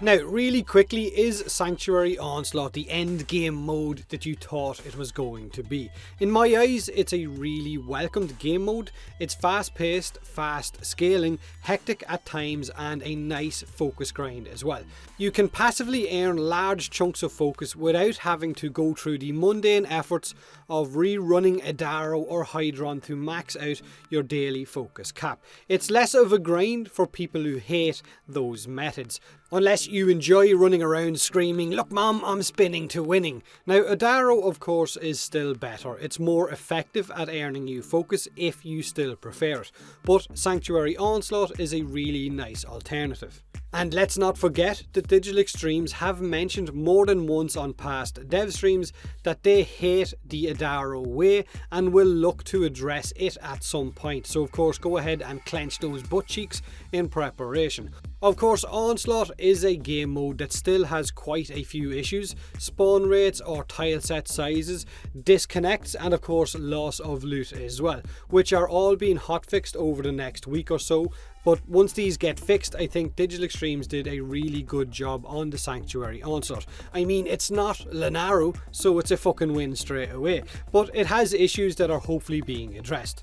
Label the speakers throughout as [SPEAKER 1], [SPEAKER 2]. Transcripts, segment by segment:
[SPEAKER 1] Now, really quickly, is Sanctuary Onslaught the end game mode that you thought it was going to be? In my eyes, it's a really welcomed game mode. It's fast paced, fast scaling, hectic at times, and a nice focus grind as well. You can passively earn large chunks of focus without having to go through the mundane efforts of rerunning Adaro or Hydron to max out your daily focus cap. It's less of a grind for people who hate those methods. Unless you enjoy running around screaming, "Look mom, I'm spinning to winning." Now, Adaro of course is still better. It's more effective at earning you focus if you still prefer it. But Sanctuary Onslaught is a really nice alternative. And let's not forget that Digital Extremes have mentioned more than once on past dev streams that they hate the Adaro way and will look to address it at some point. So of course go ahead and clench those butt cheeks in preparation. Of course, Onslaught is a game mode that still has quite a few issues: spawn rates or tile set sizes, disconnects, and of course loss of loot as well, which are all being hotfixed over the next week or so. But once these get fixed, I think Digital Extremes did a really good job on the Sanctuary Onslaught. I mean, it's not Lenaro, so it's a fucking win straight away, but it has issues that are hopefully being addressed.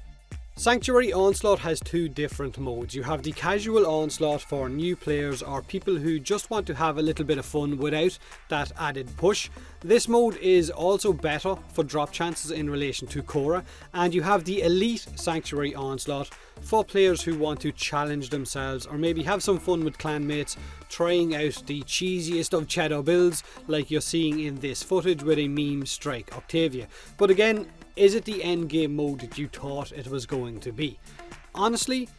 [SPEAKER 1] Sanctuary Onslaught has two different modes. You have the casual Onslaught for new players or people who just want to have a little bit of fun without that added push. This mode is also better for drop chances in relation to Cora, and you have the Elite Sanctuary Onslaught for players who want to challenge themselves or maybe have some fun with clanmates, trying out the cheesiest of cheddar builds like you're seeing in this footage with a meme strike Octavia. But again, is it the end game mode that you thought it was going to be? Honestly,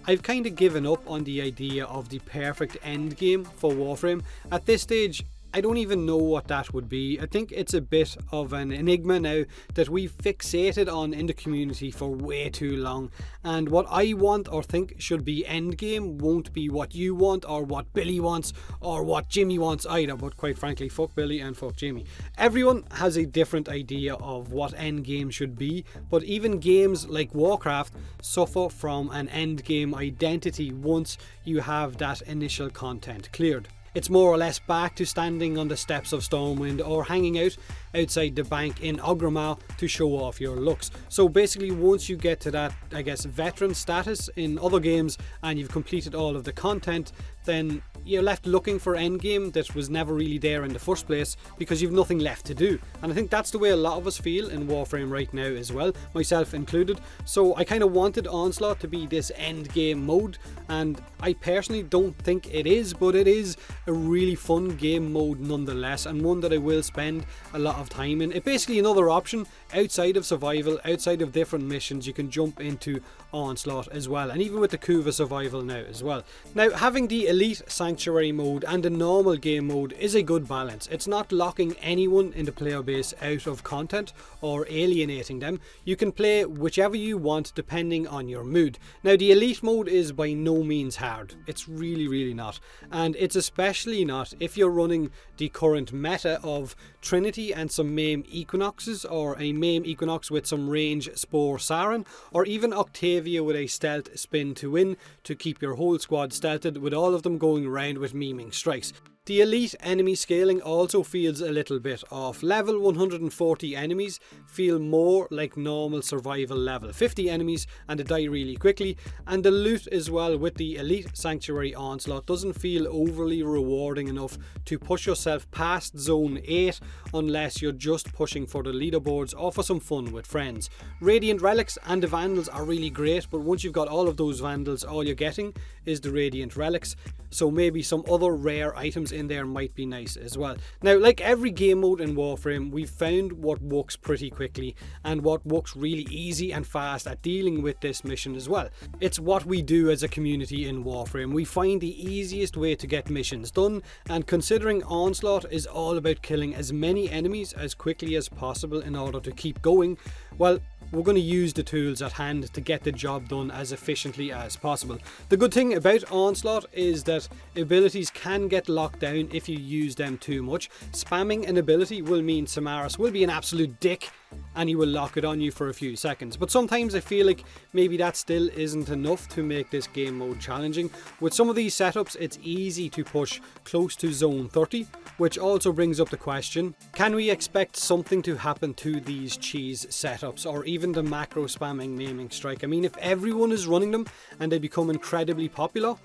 [SPEAKER 1] I've kind of given up on the idea of the perfect end game for Warframe. At this stage, I don't even know what that would be. I think it's a bit of an enigma now that we've fixated on in the community for way too long, and what I want or think should be endgame won't be what you want or what Billy wants or what Jimmy wants either, but quite frankly, fuck Billy and fuck Jimmy. Everyone has a different idea of what endgame should be, but even games like Warcraft suffer from an endgame identity once you have that initial content cleared. It's more or less back to standing on the steps of Stormwind or hanging out outside the bank in Ogrimmar to show off your looks. So basically, once you get to that, I guess, veteran status in other games and you've completed all of the content, then you're left looking for endgame that was never really there in the first place because you've nothing left to do. And I think that's the way a lot of us feel in Warframe right now as well, myself included. So I kind of wanted Onslaught to be this endgame mode, and I personally don't think it is, but it is a really fun game mode nonetheless, and one that I will spend a lot of time in. It's basically another option outside of survival, outside of different missions. You can jump into Onslaught as well, and even with the Kuva survival now as well. Now, having the Elite Sanctuary mode and the normal game mode is a good balance. It's not locking anyone in the player base out of content or alienating them. You can play whichever you want depending on your mood. Now, the Elite mode is by no means hard. It's really not, and it's especially not if you're running the current meta of Trinity and some MAME Equinoxes, or a MAME Equinox with some range Spore Saren, or even Octavia with a stealth spin to win to keep your whole squad stealthed, with all of them going around with memeing strikes. The Elite enemy scaling also feels a little bit off. Level 140 enemies feel more like normal survival level 50 enemies, and they die really quickly, and the loot as well with the Elite Sanctuary Onslaught doesn't feel overly rewarding enough to push yourself past zone 8 unless you're just pushing for the leaderboards or for some fun with friends. Radiant Relics and the Vandals are really great, but once you've got all of those Vandals, all you're getting is the Radiant Relics, so maybe some other rare items in there might be nice as well. Now, like every game mode in Warframe, we've found what works pretty quickly and what works really easy and fast at dealing with this mission as well. It's what we do as a community in Warframe. We find the easiest way to get missions done, and considering Onslaught is all about killing as many enemies as quickly as possible in order to keep going, well, we're going to use the tools at hand to get the job done as efficiently as possible. The good thing about Onslaught is that abilities can get locked down if you use them too much. Spamming an ability will mean Samaras will be an absolute dick and he will lock it on you for a few seconds. But sometimes I feel like maybe that still isn't enough to make this game mode challenging. With some of these setups, it's easy to push close to zone 30, which also brings up the question, can we expect something to happen to these cheese setups, or even the macro spamming naming strike? I mean, if everyone is running them and they become incredibly popular,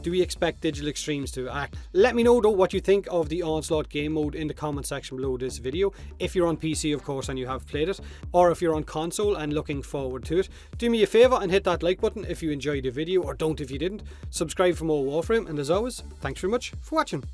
[SPEAKER 1] do we expect Digital Extremes to act? Let me know though what you think of the Onslaught game mode in the comment section below this video. If you're on PC, of course, and you have played it, or if you're on console and looking forward to it, do me a favour and hit that like button if you enjoyed the video, or don't if you didn't. Subscribe for more Warframe, and as always, thanks very much for watching.